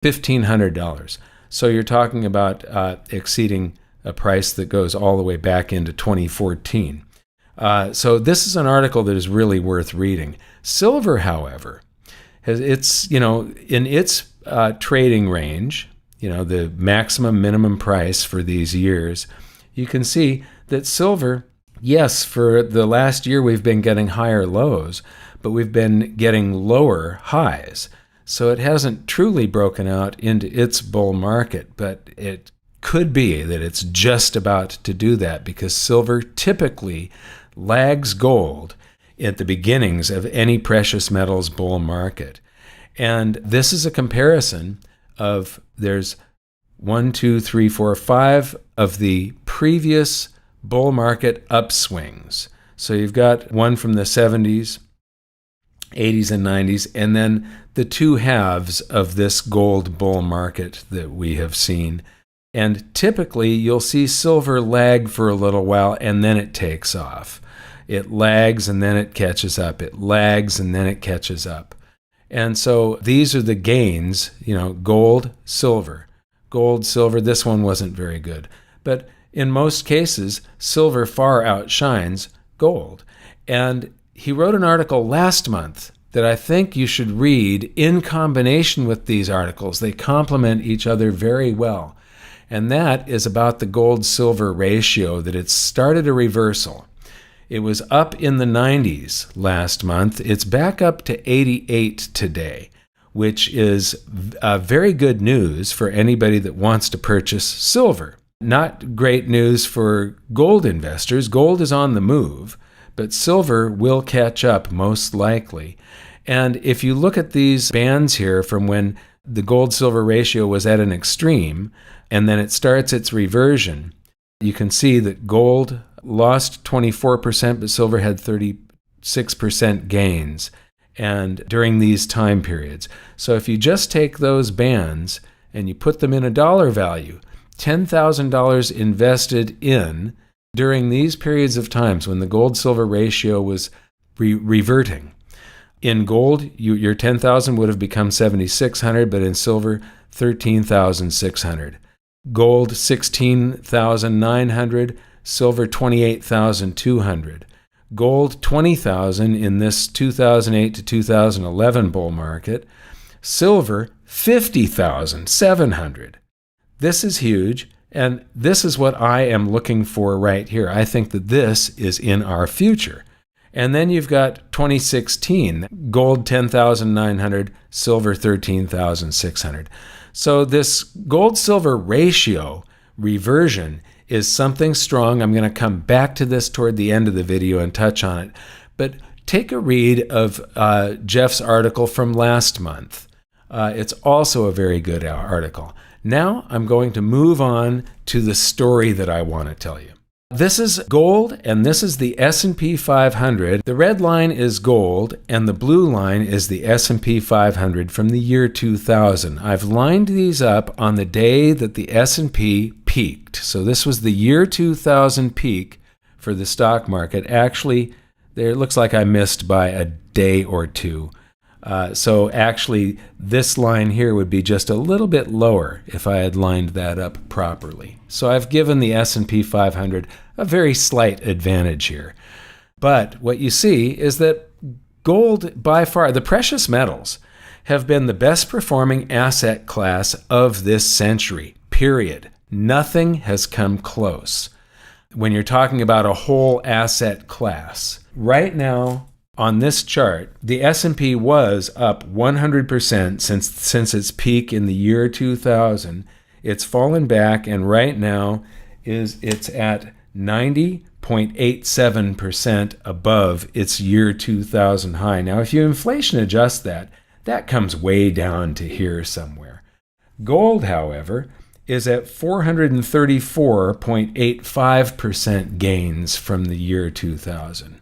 $1,500. So you're talking about exceeding a price that goes all the way back into 2014. So this is an article that is really worth reading. Silver, however, in its trading range, the maximum minimum price for these years, you can see that silver, yes, for the last year we've been getting higher lows, but we've been getting lower highs. So it hasn't truly broken out into its bull market, but it could be that it's just about to do that because silver typically lags gold at the beginnings of any precious metals bull market. And this is a comparison of there's 5 of the previous bull market upswings. So you've got one from the 70s, 80s, and 90s, and then the two halves of this gold bull market that we have seen. And typically you'll see silver lag for a little while and then it takes off. It lags and then it catches up. It lags and then it catches up. And so these are the gains, gold, silver. Gold, silver, this one wasn't very good. But in most cases, silver far outshines gold. And he wrote an article last month that I think you should read in combination with these articles. They complement each other very well. And that is about the gold-silver ratio, that it's started a reversal. It was up in the 90s last month. It's back up to 88 today, which is very good news for anybody that wants to purchase silver. Not great news for gold investors. Gold is on the move, but silver will catch up most likely. And if you look at these bands here from when the gold-silver ratio was at an extreme, and then it starts its reversion, you can see that gold lost 24%, but silver had 36% gains and during these time periods. So if you just take those bands and you put them in a dollar value, $10,000 invested in during these periods of times when the gold-silver ratio was reverting. In gold, your 10,000 would have become 7,600, but in silver, 13,600. Gold, 16,900, silver, 28,200. Gold, 20,000 in this 2008 to 2011 bull market. Silver, 50,700. This is huge, and this is what I am looking for right here. I think that this is in our future. And then you've got 2016, gold 10,900, silver 13,600. So this gold-silver ratio reversion is something strong. I'm going to come back to this toward the end of the video and touch on it. But take a read of Jeff's article from last month. It's also a very good article. Now I'm going to move on to the story that I want to tell you. This is gold, and this is the S&P 500. The red line is gold, and the blue line is the S&P 500 from the year 2000. I've lined these up on the day that the S&P peaked. So this was the year 2000 peak for the stock market. Actually, it looks like I missed by a day or two. So actually, this line here would be just a little bit lower if I had lined that up properly. So I've given the S&P 500 a very slight advantage here. But what you see is that gold, by far, the precious metals, have been the best performing asset class of this century, period. Nothing has come close. When you're talking about a whole asset class, right now, on this chart, the S&P was up 100% since its peak in the year 2000. It's fallen back, and right now it's at 90.87% above its year 2000 high. Now, if you inflation adjust that, that comes way down to here somewhere. Gold, however, is at 434.85% gains from the year 2000.